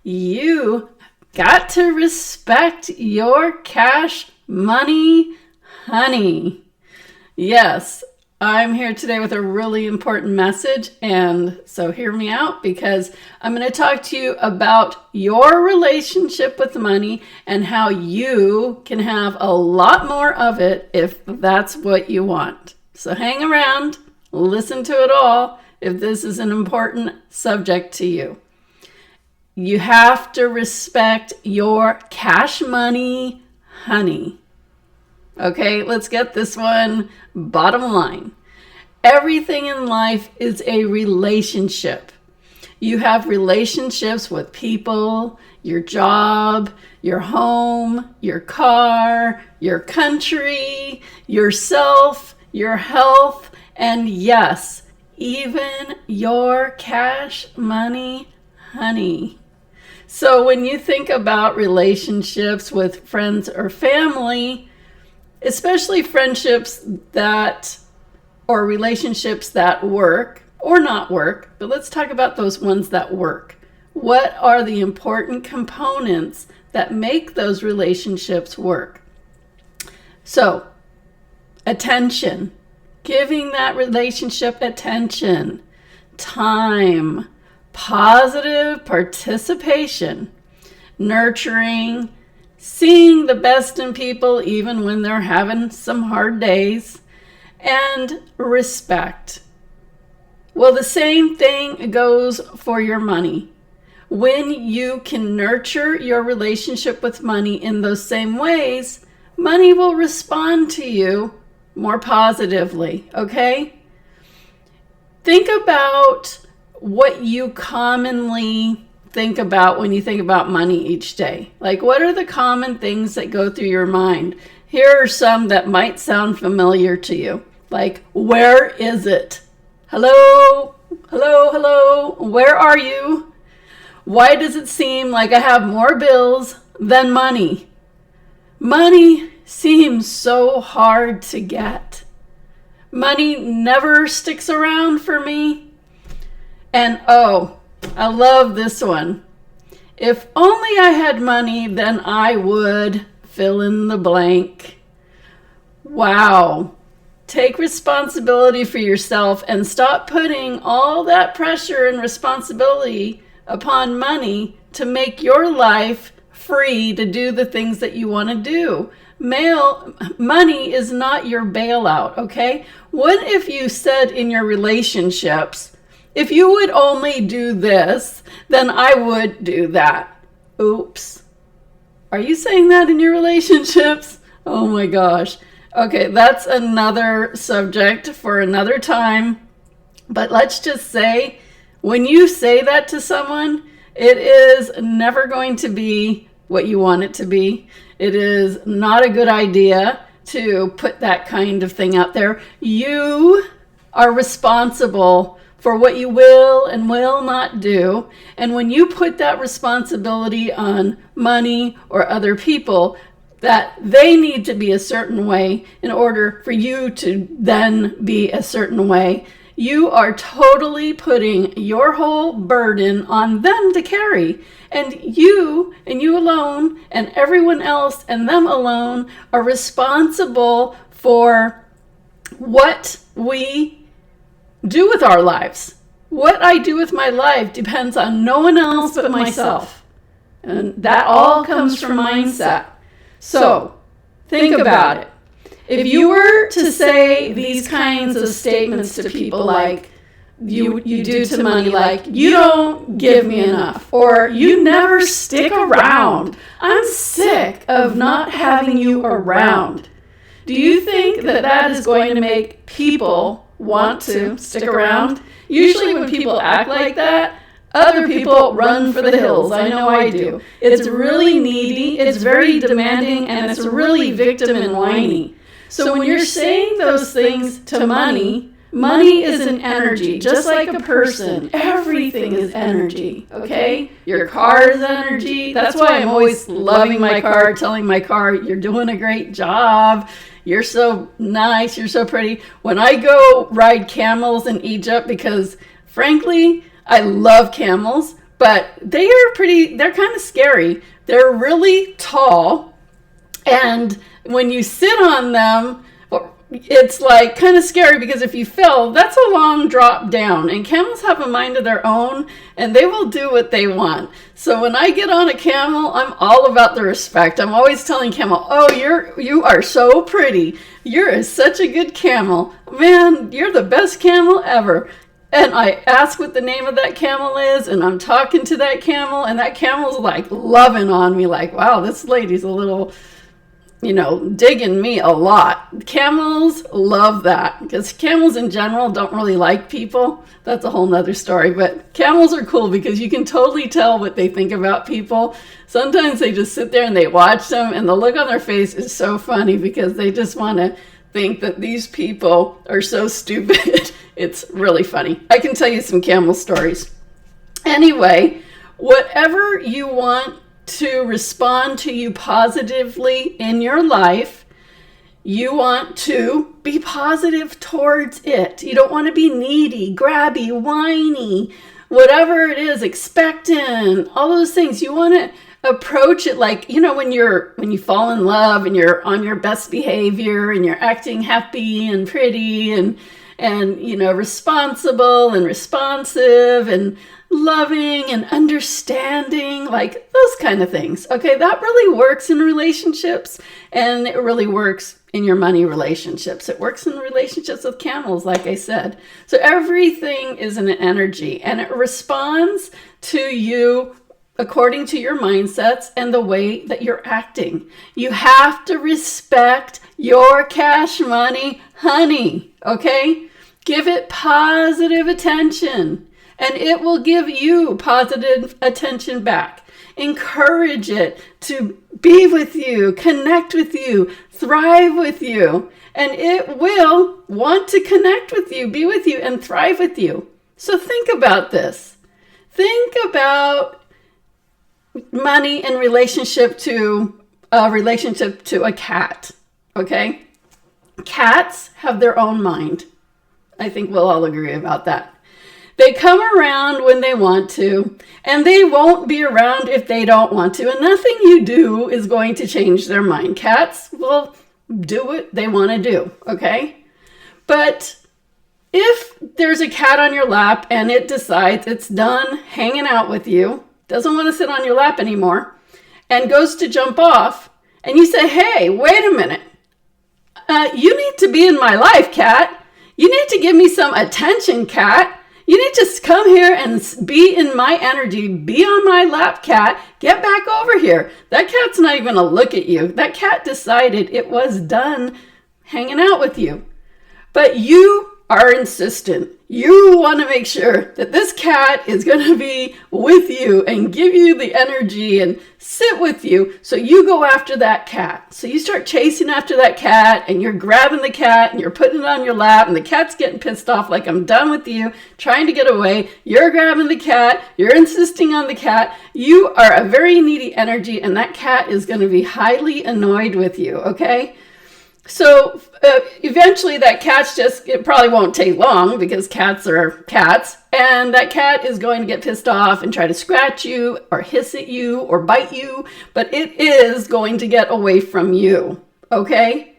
You got to respect your cash money, honey. Yes, I'm here today with a really important message, and so hear me out because I'm going to talk to you about your relationship with money and how you can have a lot more of it if that's what you want. So hang around, listen to it all if this is an important subject to you. You have to respect your cash money, honey. Okay, let's get this one bottom line. Everything in life is a relationship. You have relationships with people, your job, your home, your car, your country, yourself, your health, and yes, even your cash money, honey. So when you think about relationships with friends or family, especially friendships or relationships that work or not work, but let's talk about those ones that work. What are the important components that make those relationships work? So, attention, giving that relationship attention, time, positive participation, nurturing, seeing the best in people even when they're having some hard days, and respect. Well, the same thing goes for your money. When you can nurture your relationship with money in those same ways, money will respond to you more positively, okay? Think about what you commonly think about when you think about money each day. Like, what are the common things that go through your mind? Here are some that might sound familiar to you. Like, where is it? Hello? Hello? Hello? Where are you? Why does it seem like I have more bills than money? Money seems so hard to get. Money never sticks around for me. And oh, I love this one. If only I had money, then I would fill in the blank. Wow. Take responsibility for yourself and stop putting all that pressure and responsibility upon money to make your life free to do the things that you want to do. Money is not your bailout, okay? What if you said in your relationships, if you would only do this, then I would do that. Oops. Are you saying that in your relationships? Oh my gosh. Okay, that's another subject for another time. But let's just say, when you say that to someone, it is never going to be what you want it to be. It is not a good idea to put that kind of thing out there. You are responsible for what you will and will not do. And when you put that responsibility on money or other people, that they need to be a certain way in order for you to then be a certain way, you are totally putting your whole burden on them to carry. And you alone and everyone else and them alone are responsible for what we do with our lives. What I do with my life depends on no one else but myself. And that all comes from mindset. So, think about it. If you were to say these kinds of statements to people like you do to money, like, you don't give me enough, or you never stick around, I'm sick of not having you around. Do you think that is going to make people want to stick around? Usually when people act like that, other people run for the hills. I know I do. It's really needy, it's very demanding, and it's really victim and whiny. So when you're saying those things to money, money is an energy, just like a person. Everything is energy, okay? Your car is energy. That's why I'm always loving my car, telling my car, you're doing a great job. You're so nice. You're so pretty. When I go ride camels in Egypt, because frankly, I love camels, but they're kind of scary. They're really tall, and when you sit on them, it's like kind of scary because if you fell, that's a long drop down, and camels have a mind of their own and they will do what they want. So when I get on a camel, I'm all about the respect. I'm always telling camel, oh, you are so pretty. You're such a good camel. Man, you're the best camel ever. And I ask what the name of that camel is, and I'm talking to that camel, and that camel's like loving on me, like, wow, this lady's a little, digging me a lot. Camels love that because camels in general don't really like people. That's a whole nother story, but camels are cool because you can totally tell what they think about people. Sometimes they just sit there and they watch them, and the look on their face is so funny because they just want to think that these people are so stupid. It's really funny. I can tell you some camel stories. Anyway, whatever you want to respond to you positively in your life, you want to be positive towards it. You don't want to be needy, grabby, whiny, whatever it is, expectant, all those things. You want to approach it like, when you fall in love and you're on your best behavior and you're acting happy and pretty and responsible and responsive and loving and understanding, like those kind of things. Okay, that really works in relationships, and it really works in your money relationships. It works in relationships with camels, like I said. So everything is an energy, and it responds to you according to your mindsets and the way that you're acting. You have to respect your cash money, honey, okay? Give it positive attention, and it will give you positive attention back. Encourage it to be with you, connect with you, thrive with you, and it will want to connect with you, be with you, and thrive with you. So think about this. Think about money in relationship to a cat, okay? Cats have their own mind. I think we'll all agree about that. They come around when they want to, and they won't be around if they don't want to, and nothing you do is going to change their mind. Cats will do what they want to do, okay? But if there's a cat on your lap and it decides it's done hanging out with you, doesn't want to sit on your lap anymore, and goes to jump off, and you say, hey, wait a minute. You need to be in my life, cat. You need to give me some attention, cat. You need to come here and be in my energy. Be on my lap, cat. Get back over here. That cat's not even going to look at you. That cat decided it was done hanging out with you. But you are insistent. You want to make sure that this cat is going to be with you and give you the energy and sit with you. So you go after that cat. So you start chasing after that cat, and you're grabbing the cat and you're putting it on your lap, and the cat's getting pissed off like, I'm done with you, trying to get away. You're grabbing the cat. You're insisting on the cat. You are a very needy energy, and that cat is going to be highly annoyed with you, okay? So eventually that it probably won't take long because cats are cats, and that cat is going to get pissed off and try to scratch you or hiss at you or bite you, but it is going to get away from you, okay?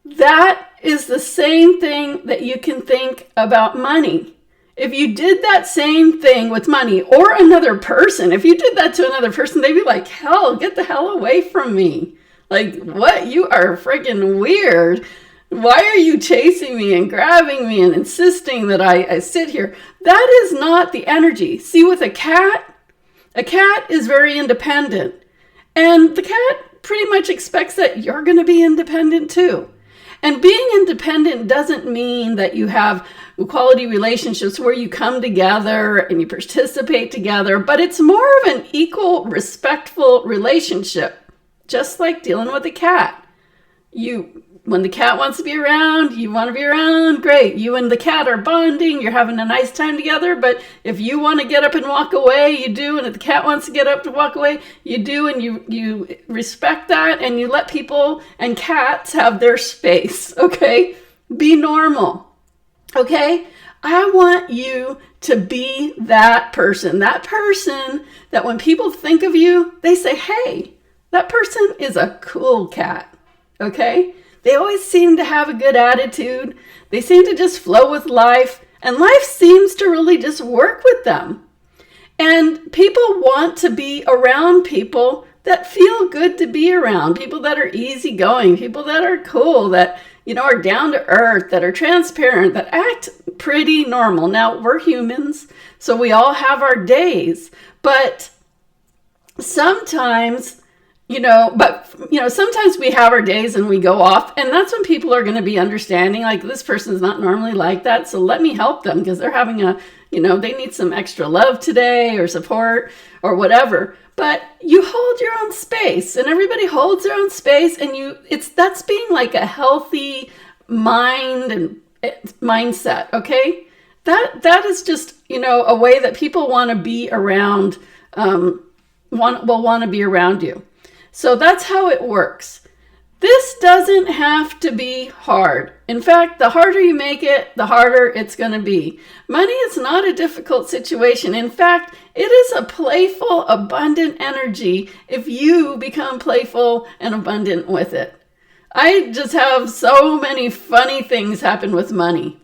That is the same thing that you can think about money. If you did that same thing with money or another person, if you did that to another person, they'd be like, hell, get the hell away from me. Like, what? You are freaking weird. Why are you chasing me and grabbing me and insisting that I sit here? That is not the energy. See, with a cat is very independent. And the cat pretty much expects that you're going to be independent too. And being independent doesn't mean that you have quality relationships where you come together and you participate together, but it's more of an equal, respectful relationship. Just like dealing with a cat. When the cat wants to be around, you want to be around, great. You and the cat are bonding, you're having a nice time together, but if you want to get up and walk away, you do, and if the cat wants to get up to walk away, you do, and you respect that, and you let people and cats have their space, okay? Be normal, okay? I want you to be that person that when people think of you, they say, hey, that person is a cool cat, okay? They always seem to have a good attitude. They seem to just flow with life, and life seems to really just work with them. And people want to be around people that feel good to be around, people that are easygoing, people that are cool, that, are down to earth, that are transparent, that act pretty normal. Now, we're humans, so we all have our days, but sometimes, sometimes we have our days and we go off, and that's when people are going to be understanding, like, this person's not normally like that, so let me help them because they're having they need some extra love today or support or whatever. But you hold your own space, and everybody holds their own space, and that's being like a healthy mind and mindset, okay? That is just, a way that people want to be around, want to be around you. So that's how it works. This doesn't have to be hard. In fact, the harder you make it, the harder it's going to be. Money is not a difficult situation. In fact, it is a playful, abundant energy if you become playful and abundant with it. I just have so many funny things happen with money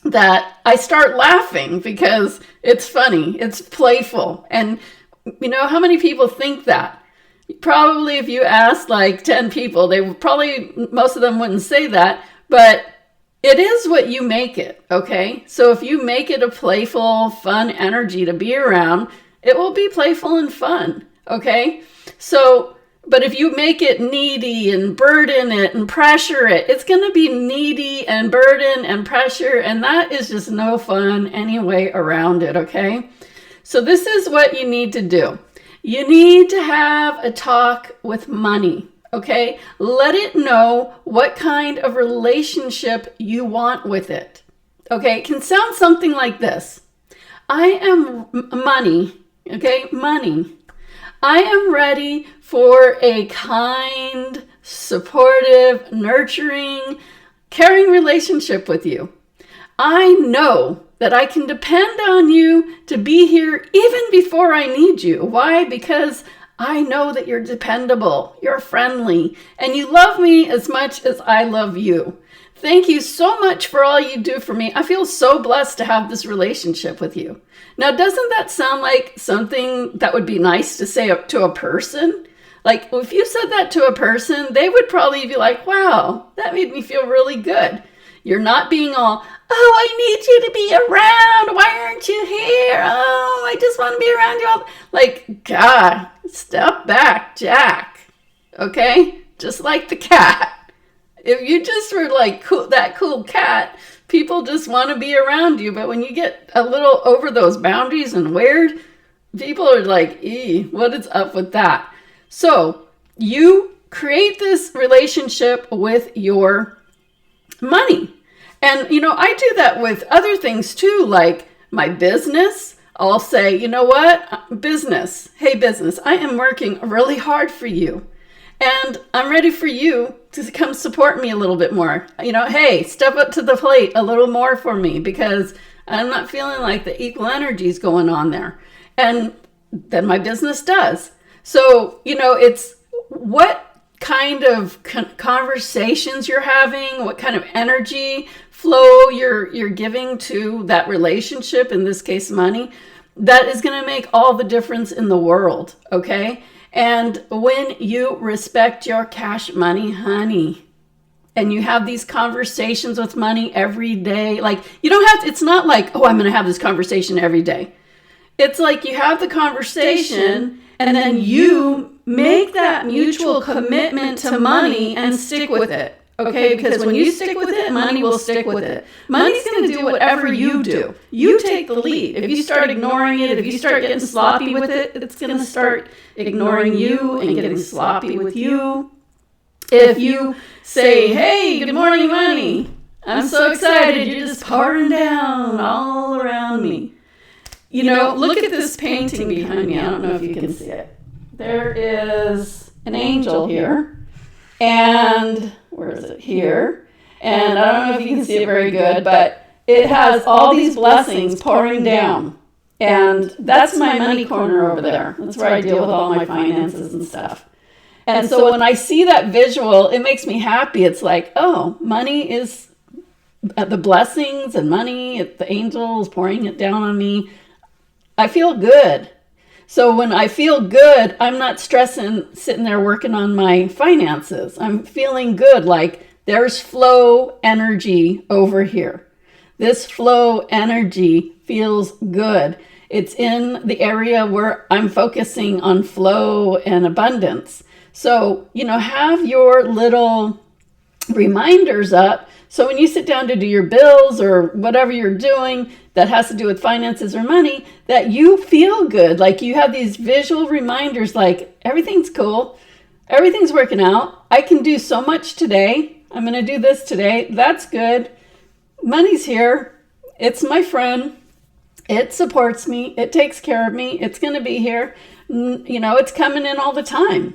that I start laughing because it's funny, it's playful. And how many people think that? Probably if you asked like 10 people, most of them wouldn't say that, but it is what you make it, okay? So if you make it a playful, fun energy to be around, it will be playful and fun, okay? So, but if you make it needy and burden it and pressure it, it's going to be needy and burden and pressure, and that is just no fun any way around it, okay? So this is what you need to do. You need to have a talk with money, okay? Let it know what kind of relationship you want with it, okay? It can sound something like this. I am money, okay? Money. I am ready for a kind, supportive, nurturing, caring relationship with you. I know that I can depend on you to be here even before I need you. Why? Because I know that you're dependable, you're friendly, and you love me as much as I love you. Thank you so much for all you do for me. I feel so blessed to have this relationship with you. Now, doesn't that sound like something that would be nice to say to a person? Like, if you said that to a person, they would probably be like, wow, that made me feel really good. You're not being all, oh, I need you to be around. Why aren't you here? Oh, I just want to be around you all. Like, God, step back, Jack. Okay? Just like the cat. If you just were like that cool cat, people just want to be around you. But when you get a little over those boundaries and weird, people are like, what is up with that? So you create this relationship with your money. And, I do that with other things too, like my business. I'll say, you know what? Business. Hey, business, I am working really hard for you. And I'm ready for you to come support me a little bit more. Hey, step up to the plate a little more for me because I'm not feeling like the equal energy is going on there. And then my business does. So, it's what kind of conversations you're having, what kind of energy flow you're giving to that relationship, in this case money, that is going to make all the difference in the world, okay? And when you respect your cash money, honey, and you have these conversations with money every day, like you don't have to, it's not like, oh, I'm going to have this conversation every day. It's like you have the conversation and then you make that mutual commitment to money and stick with it. Okay, because when you stick with it, money will stick with it. Money's going to do whatever you do. You take the lead. If you start ignoring it, if you start getting sloppy with it, it's going to start ignoring you and getting sloppy with you. If you say, hey, good morning, money. I'm so excited. You're just pouring down all around me. Look at this painting behind me. I don't know if you can see it. There is an angel here. And where is it? Here. And I don't know if you can see it very good, but it has all these blessings pouring down. And that's my money corner over there. That's where I deal with all my finances and stuff. And so when I see that visual, it makes me happy. It's like, oh, money is the blessings and money, the angels pouring it down on me. I feel good. So when I feel good, I'm not stressing, sitting there working on my finances. I'm feeling good, like there's flow energy over here. This flow energy feels good. It's in the area where I'm focusing on flow and abundance. So, have your little reminders up. So when you sit down to do your bills or whatever you're doing that has to do with finances or money, that you feel good. Like you have these visual reminders, like everything's cool. Everything's working out. I can do so much today. I'm going to do this today. That's good. Money's here. It's my friend. It supports me. It takes care of me. It's going to be here. It's coming in all the time.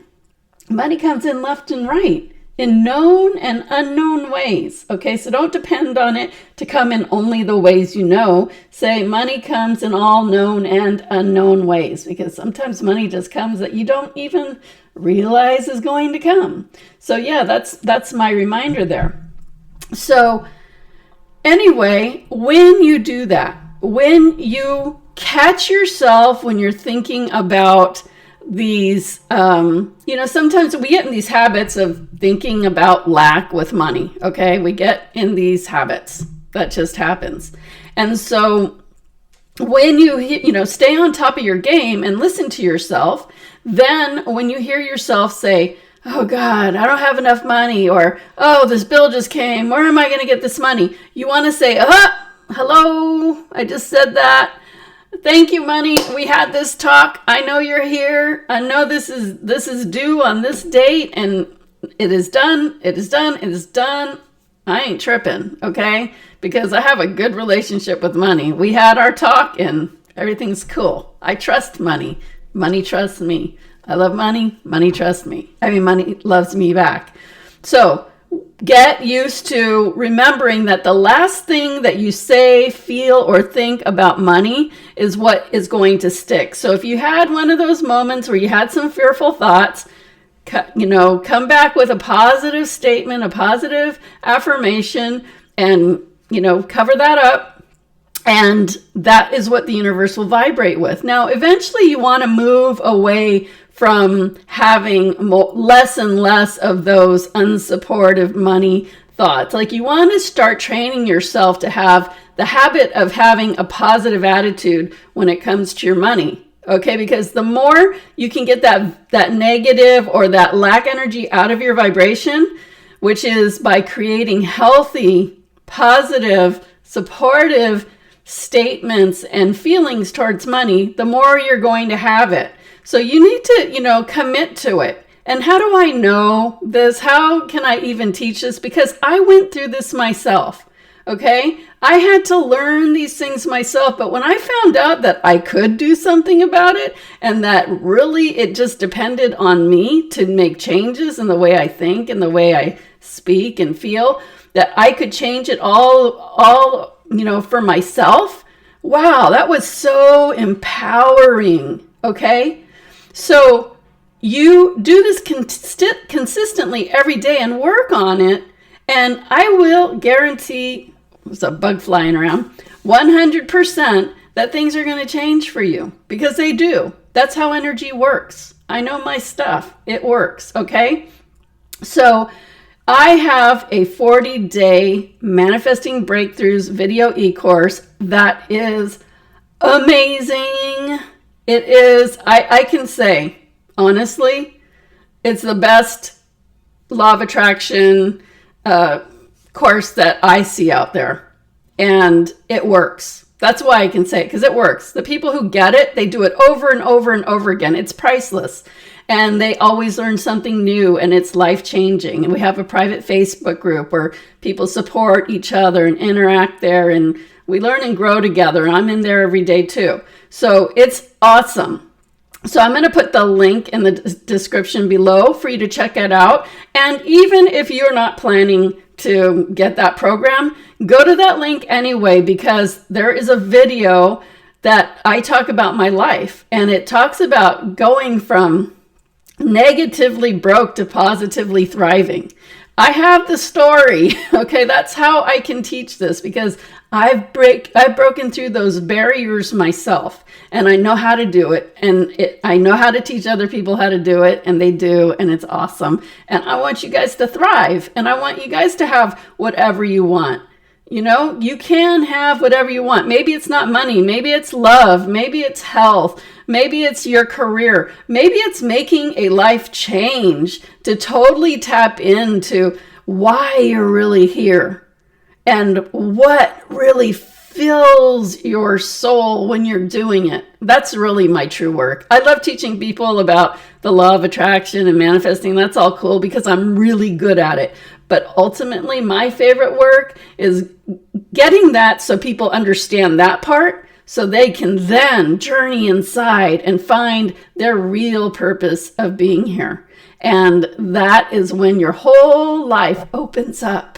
Money comes in left and right in known and unknown ways. Okay, so don't depend on it to come in only the ways you know. Say money comes in all known and unknown ways, because sometimes money just comes that you don't even realize is going to come. So yeah, that's my reminder there. So anyway, when you do that, when you catch yourself when you're thinking about these, sometimes we get in these habits of thinking about lack with money. Okay. We get in these habits. That just happens. And so when you stay on top of your game and listen to yourself, then when you hear yourself say, oh God, I don't have enough money, or, oh, this bill just came, where am I going to get this money? You want to say, hello, I just said that. Thank you, money. We had this talk. I know you're here. I know this is due on this date, and it is done. It is done. It is done. I ain't tripping, okay? Because I have a good relationship with money. We had our talk, and everything's cool. I trust money. Money trusts me. I love money. Money trusts me. Money loves me back. So get used to remembering that the last thing that you say, feel, or think about money is what is going to stick. So if you had one of those moments where you had some fearful thoughts, come back with a positive statement, a positive affirmation, and, cover that up. And that is what the universe will vibrate with. Now, eventually you want to move away from having less and less of those unsupportive money thoughts. Like you want to start training yourself to have the habit of having a positive attitude when it comes to your money. Okay, because the more you can get that negative or that lack energy out of your vibration, which is by creating healthy, positive, supportive statements and feelings towards money, the more you're going to have it. So you need to, commit to it. And how do I know this? How can I even teach this? Because I went through this myself. Okay. I had to learn these things myself. But when I found out that I could do something about it, and that really it just depended on me to make changes in the way I think and the way I speak and feel, that I could change it all, for myself. Wow. That was so empowering. Okay. So you do this consistently every day and work on it. And I will guarantee, there's a bug flying around, 100% that things are going to change for you, because they do. That's how energy works. I know my stuff. It works. Okay. So I have a 40-day Manifesting Breakthroughs video e-course that is amazing. It is, I can say, honestly, it's the best law of attraction course that I see out there. And it works. That's why I can say it, because it works. The people who get it, they do it over and over and over again. It's priceless. And they always learn something new, and it's life-changing. And we have a private Facebook group where people support each other and interact there, and we learn and grow together. And I'm in there every day too. So it's awesome. So I'm going to put the link in the description below for you to check it out. And even if you're not planning to get that program, go to that link anyway, because there is a video that I talk about my life, and it talks about going from negatively broke to positively thriving. I have the story. Okay, that's how I can teach this, because I've broken through those barriers myself, and I know how to do it, and I know how to teach other people how to do it, and they do, and it's awesome. And I want you guys to thrive, and I want you guys to have whatever you want. You know, you can have whatever you want. Maybe it's not money. Maybe it's love. Maybe it's health. Maybe it's your career. Maybe it's making a life change to totally tap into why you're really here and what really fills your soul when you're doing it. That's really my true work. I love teaching people about the law of attraction and manifesting. That's all cool because I'm really good at it. But ultimately, my favorite work is getting that so people understand that part, so they can then journey inside and find their real purpose of being here. And that is when your whole life opens up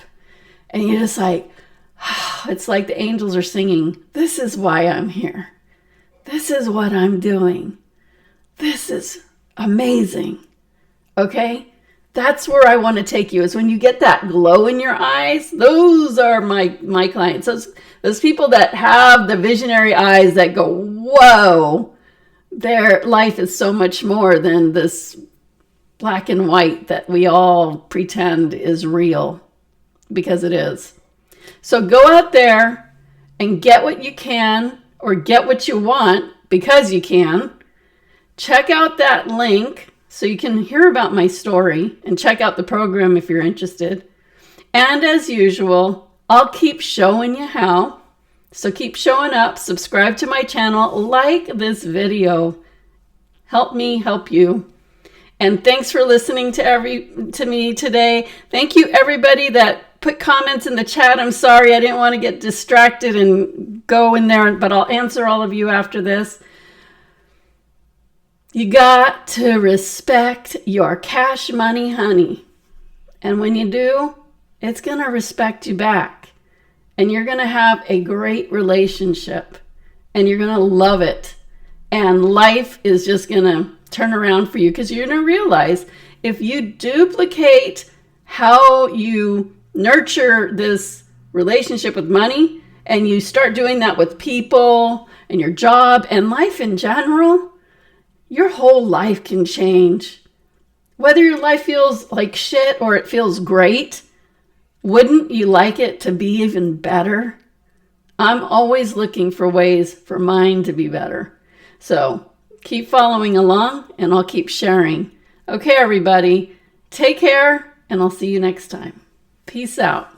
and you're just like, it's like the angels are singing, this is why I'm here. This is what I'm doing. This is amazing. Okay? That's where I want to take you, is when you get that glow in your eyes. Those are my clients. Those people that have the visionary eyes that go, whoa, their life is so much more than this black and white that we all pretend is real, because it is. So go out there and get what you can, or get what you want because you can. Check out that link so you can hear about my story and check out the program if you're interested. And as usual, I'll keep showing you how. So keep showing up, subscribe to my channel, like this video. Help me help you. And thanks for listening to me today. Thank you everybody that put comments in the chat. I'm sorry, I didn't want to get distracted and go in there, but I'll answer all of you after this. You got to respect your cash money, honey. And when you do, it's going to respect you back. And you're going to have a great relationship. And you're going to love it. And life is just going to turn around for you, because you're going to realize if you duplicate how you nurture this relationship with money, and you start doing that with people and your job and life in general, your whole life can change. Whether your life feels like shit or it feels great, wouldn't you like it to be even better? I'm always looking for ways for mine to be better. So keep following along and I'll keep sharing. Okay, everybody, take care and I'll see you next time. Peace out.